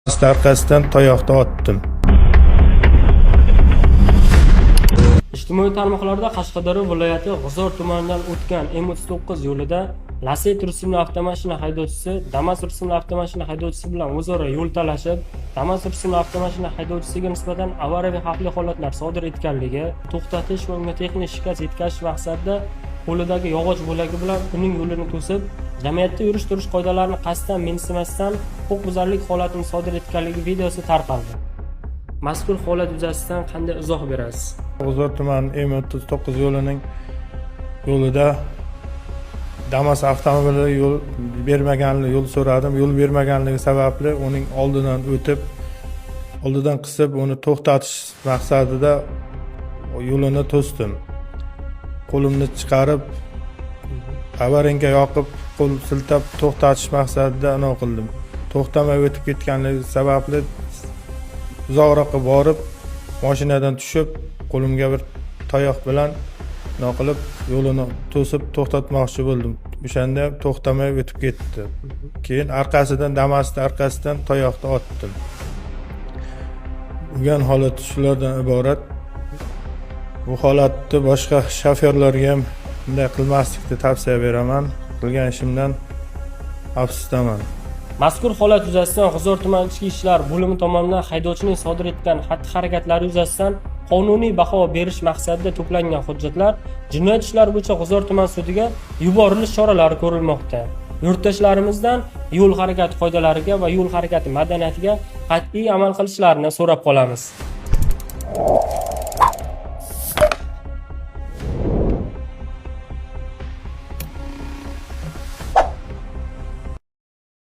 Arkasidan tayoqda otdim. Ijtimoiy tarmoqlarda Qashqadaryo viloyati G'uzor tumanidan o'tgan M39 yo'lida Lacetti rusumli avtomashina haydovchisi Damas rusumli avtomashina haydovchisi bilan o'zaro yo'l talashib, Damas rusumli avtomashina haydovchisiga nisbatan avariyaviy xavfli holatlar sodir etganligi, to'xtatish va unga texnik shikast yetkazish maqsadida qo'lidagi yog'och bo'lagi bilan uning yo'lini to'sib, jamiyatda yurish-turish qoidalarini qasddan mensimasdan huquqbuzarlik holatini sodir etganligi videosi tarqaldi. Mazkur holat yuzasidan qanday izoh berasiz? G'uzor tumani M39 yo'lining yo'lida Damas avtomobili yo'l so'radim. Yo'l bermaganligi sababli uning oldidan qisib, uni to'xtatish maqsadida yo'lini to'sdim. Qo'limni chiqarib, avaringa yoqib, qo'l siltab to'xtatish maqsadida qildim. To'xtamay o'tib ketganligi sababli uzoqroqqa borib, mashinadan tushib, qo'limga bir tayoq bilan qilib yo'lini to'sib to'xtatmoqchi bo'ldim. O'shanda to'xtamay o'tib ketdi. Keyin Damas'ning arkasidan tayoqda otdim. Bo'lgan holat shulardan iborat. Bu holatni boshqa shofyorlarga ham bunday qilmaslikni tavsiya beraman. Qilgan ishimdan afsusdaman. Mazkur holat yuzasidan G'uzor tuman ichki ishlar bo'limi tomonidan haydovchining sodir etgan xatti-harakatlari yuzasidan qonuniy baho berish maqsadida to'plangan hujjatlar jinoyat ishlari bo'yicha G'uzor tuman sudiga yuborilish choralari ko'rilmoqda. Yurtdoshlarimizdan yo'l harakati qoidalariga va yo'l harakati madaniyatiga qat'iy amal qilishlarini so'rab qolamiz.